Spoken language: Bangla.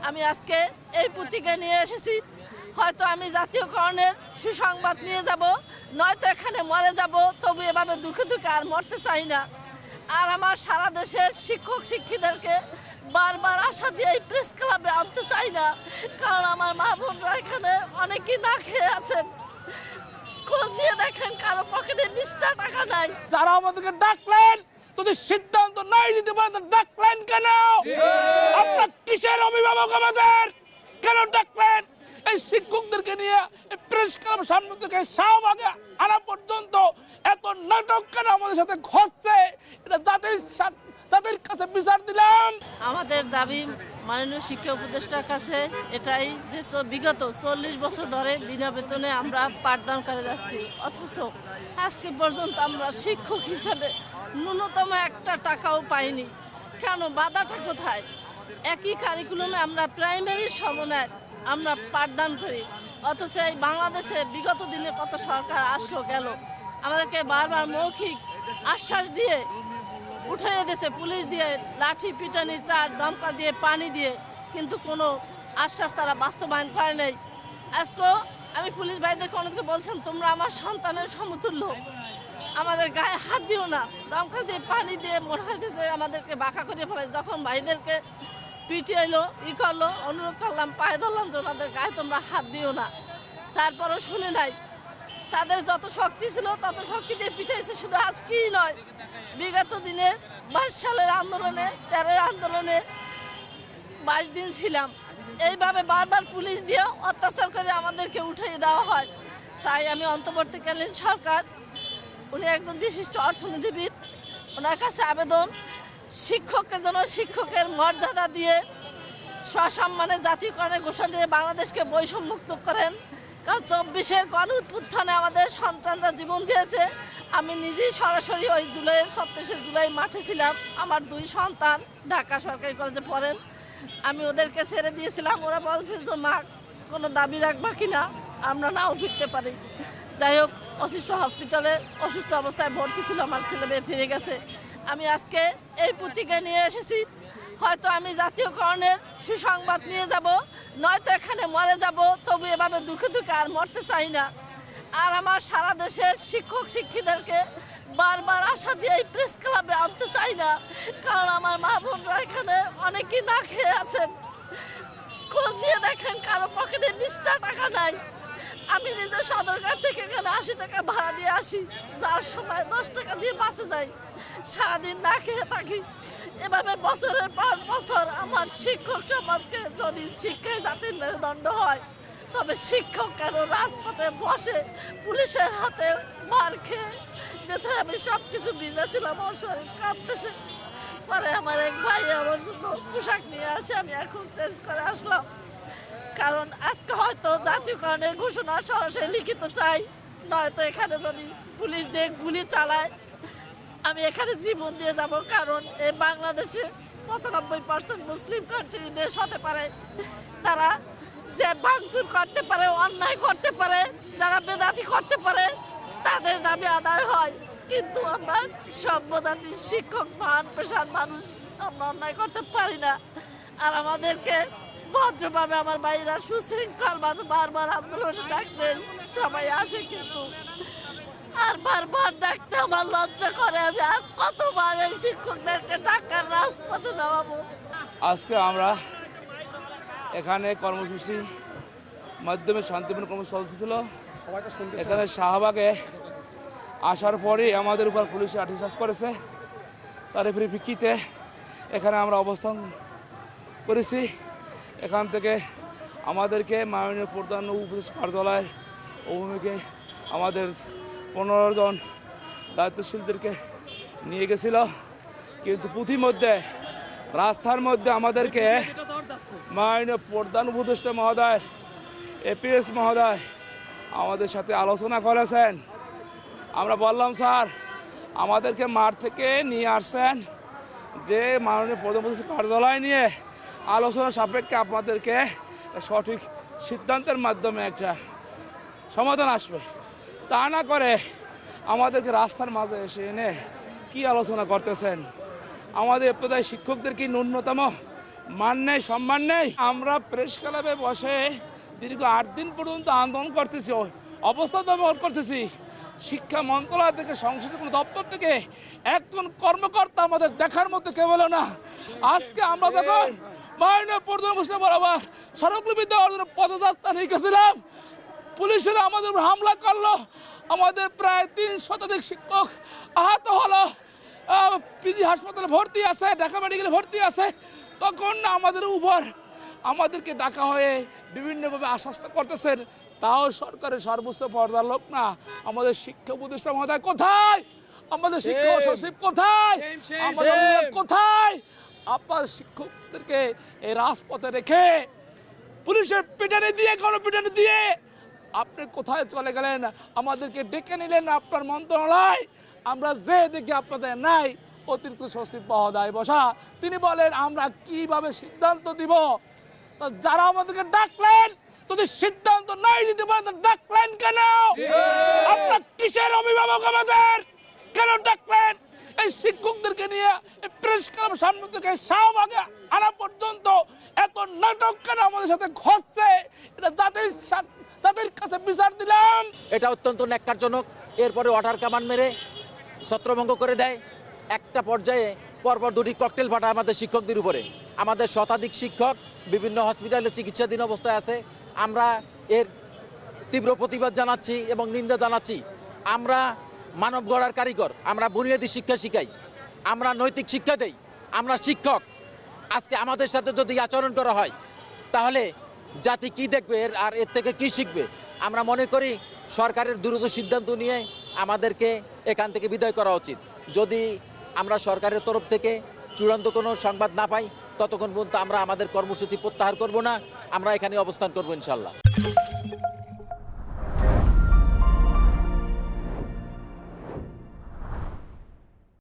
আমি আজকে এই প্রতীকে নিয়ে এসেছি। হয়তো আমি জাতীয়করণের সুসংবাদ নিয়ে যাব, নয়তো এখানে মরে যাব, তবু এভাবে দুঃখে দুঃখে আর মরতে চাই না। আর আমার সারা দেশের শিক্ষক শিক্ষিকাদেরকে বারবার আশা দিয়ে এই প্রেস ক্লাবে আনতে চাই না, কারণ আমার মা বোনরা এখানে অনেকেই না খেয়ে আছেন। খোঁজ দিয়ে দেখেন কারো পকেটে 20টা টাকা নাই। যারা আমাদেরকে ডাকলেন, যদি সিদ্ধান্ত নাই দিতে পারেন ডাকলেন কেন? আপনার কিসের অভিভাবক আমাদের? কেন ডাকলেন? এই শিক্ষকদেরকে নিয়ে প্রেস ক্লাব সামনে থেকে শাহবাগে আনা পর্যন্ত এত নাটক কেন আমাদের সাথে ঘটছে? এটা তাদের কাছে বিচার দিলাম। আমাদের দাবি মাননীয় শিক্ষা উপদেষ্টার কাছে এটাই যে বিগত 40 বছর ধরে বিনা বেতনে আমরা পাঠদান করে যাচ্ছি, অথচ আজকে পর্যন্ত আমরা শিক্ষক হিসাবে ন্যূনতম একটা টাকাও পাইনি। কেন? বাধাটা কোথায়? একই কারিকুলামে আমরা প্রাইমারির সমন্বয় আমরা পাঠদান করি, অথচ এই বাংলাদেশে বিগত দিনে কত সরকার আসলো গেল, আমাদেরকে বারবার মৌখিক আশ্বাস দিয়ে উঠে দিয়েছে, পুলিশ দিয়ে লাঠি পিটানি চার দমকা দিয়ে পানি দিয়ে, কিন্তু কোনো আশ্বাস তারা বাস্তবায়ন করে নেই। আজকেও আমি পুলিশ ভাইদেরকে অনেককে বলছিলাম, তোমরা আমার সন্তানের সমতুল্য, আমাদের গায়ে হাত দিও না। দমকা দিয়ে পানি দিয়ে মনে হইতেছে আমাদেরকে বাঁকা করে ফেলে। যখন ভাইদেরকে পিটিয়ে করলো, অনুরোধ করলাম, পায়ে ধরলাম যে ওনাদের গায়ে তোমরা হাত দিও না, তারপরও শুনে নাই। তাদের যত শক্তি ছিল তত শক্তি দিয়ে পিছাইছে। শুধু আজকেই নয়, বিগত দিনে 22 সালের আন্দোলনে, 13 আন্দোলনে 22 দিন ছিলাম। এইভাবে বারবার পুলিশ দিয়ে অত্যাচার করে আমাদেরকে উঠিয়ে দেওয়া হয়। তাই আমি অন্তর্বর্তীকালীন সরকার, উনি একজন বিশিষ্ট অর্থনীতিবিদ, ওনার কাছে আবেদন, শিক্ষককে যেন শিক্ষকের মর্যাদা দিয়ে সসম্মানে জাতীয়করণের ঘোষণা দিয়ে বাংলাদেশকে বৈষম্যমুক্ত করেন। কারণ 24-এর গণ উত্থানে আমাদের সন্তানরা জীবন দিয়েছে। আমি নিজেই সরাসরি ওই 36 জুলাই মাঠে ছিলাম। আমার 2 সন্তান ঢাকা সরকারি কলেজে পড়েন। আমি ওদেরকে ছেড়ে দিয়েছিলাম। ওরা বলছে যে মা কোনো দাবি রাখবা কিনা, আমরা নাও ফিরতে পারি। যাই হোক, অশিষ্ট হসপিটালে অসুস্থ অবস্থায় ভর্তি ছিল, আমার ছেলে মেয়ে ফিরে গেছে। আমি আজকে এই প্রতীকে নিয়ে এসেছি। হয়তো আমি জাতীয়করণের সুসংবাদ নিয়ে যাব, নয়তো এখানে মরে যাব, তবু এভাবে দুঃখে দুঃখে আর মরতে চাই না। আর আমার সারা দেশের শিক্ষক শিক্ষিকাদেরকে বারবার আশা দিয়ে এই প্রেস ক্লাবে আনতে চাই না, কারণ আমার মা বোনরা এখানে অনেকেই না খেয়ে আছেন। খোঁজ দিয়ে দেখেন কারো পকেটে 20টা টাকা নাই। আমি নিজে সদরঘাট থেকে এখানে 80 টাকা ভাড়া দিয়ে আসি, যার সময় 10 টাকা দিয়ে বাসে যাই, সারাদিন না খেয়ে থাকি। এভাবে বছরের পর বছর আমার শিক্ষক সমাজকে যদি শিক্ষায় জাতির মেরুদণ্ড হয়, তবে শিক্ষক কেন রাজপথে বসে পুলিশের হাতে মার খেয়ে যেতে? আমি সব কিছু ভিজেছিলাম, আমার শরীর কাঁপতেছে। পরে আমার এক ভাই আমার জন্য পোশাক নিয়ে আসে, আমি এখন চেঞ্জ করে আসলাম। কারণ আজকে হয়তো জাতীয়করণের ঘোষণা সরাসরি লিখিত চাই, নয়তো এখানে যদি পুলিশ দিয়ে গুলি চালায় আমি এখানে জীবন দিয়ে যাব। কারণ এই বাংলাদেশে 95% মুসলিম কান্ট্রি দেশ হতে পারে, তারা যে ভাঙচুর করতে পারে, অন্যায় করতে পারে, যারা বেদাতি করতে পারে, তাদের দাবি আদায় হয়। কিন্তু আমরা সভ্য জাতির শিক্ষক মান পেশার মানুষ, আমরা অন্যায় করতে পারি না। আর আমাদেরকে ভদ্রভাবে আমার ভাইরা সুশৃঙ্খলভাবে বারবার আন্দোলনে ডাকতেন, সবাই আসে, কিন্তু আর বারবার ডাকতে আমার লজ্জা করে। আমি আর কতবার এই শিক্ষকদেরকে টাকার রাজপথে নামাবো? আজকে আমরা এখানে কর্মসূচি মাধ্যমে শান্তিপূর্ণ কর্মসূচি ছিল। এখানে শাহবাগে আসার পরে আমাদের উপর পুলিশে লাঠিচার্জ করেছে। তার পরিপ্রেক্ষিতে এখানে আমরা অবস্থান করেছি। এখান থেকে আমাদেরকে মাননীয় প্রধান উপদেষ্টা কার্যালয়ের অভিমুখে আমাদের 15 জন দায়িত্বশীলদেরকে নিয়ে গেছিল, কিন্তু পথিমধ্যে রাস্তার মধ্যে আমাদেরকে মাননীয় প্রধান উপদেষ্টা মহোদয়, এপিএস মহোদয় আমাদের সাথে আলোচনা করেছেন। আমরা বললাম, স্যার আমাদেরকে মাঠ থেকে নিয়ে আসছেন, যে মাননীয় প্রধান উপদেষ্টা কার্যালয় নিয়ে আলোচনা সাপেক্ষে আপনাদেরকে সঠিক সিদ্ধান্তের মাধ্যমে একটা সমাধান আসবে। তা না করে আমাদেরকে রাস্তার মাঝে এসে এনে কি আলোচনা করতেছেন? আমাদের প্রদায় শিক্ষকদের কি ন্যূনতম মান নেই, সম্মান নেই। আমরা প্রেস ক্লাবে বসে দীর্ঘ 8 দিন পর্যন্ত আন্দোলন করতেছি, অবস্থা দমন করতেছি। শিক্ষা মন্ত্রণালয় থেকে, সংসদের কোনো দপ্তর থেকে একজন কর্মকর্তা আমাদের দেখার মতো কেউ হলো না। আজকে আমরা যখন মাইনে প্রধান বরাবর সড়কলিপি দেওয়ার জন্য পদযাত্রা নিয়ে গেছিলাম, পুলিশেরা আমাদের উপর হামলা করলো। আমাদের প্রায় 3 শতাধিক শিক্ষক আহত হলো, পিজি হাসপাতালে ভর্তি আছে, ঢাকা মেডিকেলে ভর্তি আছে। তখন আমাদের উপর আমাদেরকে ডাকা হয়ে বিভিন্নভাবে আশ্বস্ত করতেছেন, তাও সরকারের সর্বোচ্চ পর্যায়ের লোক না। আমাদের শিক্ষা উপদেষ্টা মহোদয় কোথায়? আমাদের শিক্ষা সচিব কোথায়? আমাদের কোথায়? আপনার শিক্ষকদেরকে এই রাজপথে রেখে পুলিশের পিটানি দিয়ে, গণপিটানি দিয়ে আপনি কোথায় চলে গেলেন? আমাদেরকে ডেকে নিলেন আপনার মন্ত্রণালয়, আমরা যে দেখি আপনাদের নাই। অতিরিক্ত সচিব মহোদয় বসা, তিনি বলেন আমরা কিভাবে সিদ্ধান্ত দিব। তো যারা আমাদেরকে ডাকলেন, যদি সিদ্ধান্ত নাই দিতে পারেন ডাকলেন কেন? আপনার কিসের অভিভাবক আমাদের? কেন ডাকলেন? এই শিক্ষকদেরকে নিয়ে প্রেস ক্লাব সামনে থেকে শাহবাগে আনা পর্যন্ত এত নাটক কেন আমাদের সাথে ঘটছে? এটা জাতির কাছে বিচার দিলাম। এটা অত্যন্ত ন্যাক্কারজনক। এরপরে ওয়াটার কামান মেরে ছত্রভঙ্গ করে দেয়। একটা পর্যায়ে পরপর 2টি ককটেল ফাটায় আমাদের শিক্ষকদের উপরে। আমাদের শতাধিক শিক্ষক বিভিন্ন হসপিটালে চিকিৎসাধীন অবস্থায় আছে। আমরা এর তীব্র প্রতিবাদ জানাচ্ছি এবং নিন্দা জানাচ্ছি। আমরা মানব গড়ার কারিগর, আমরা বুনিয়াদী শিক্ষা শিখাই, আমরা নৈতিক শিক্ষা দেই, আমরা শিক্ষক। আজকে আমাদের সাথে যদি আচরণ করা হয় তাহলে জাতি কি দেখবে আর এর থেকে কি শিখবে? আমরা মনে করি সরকারের দ্রুত সিদ্ধান্ত নিয়ে আমাদেরকে এখান থেকে বিদায় করা উচিত। যদি আমরা সরকারের তরফ থেকে চূড়ান্ত কোনো সংবাদ না পাই, ততক্ষণ পর্যন্ত আমরা আমাদের কর্মসূচি প্রত্যাহার করব না। আমরা এখানে অবস্থান করব ইনশাল্লাহ।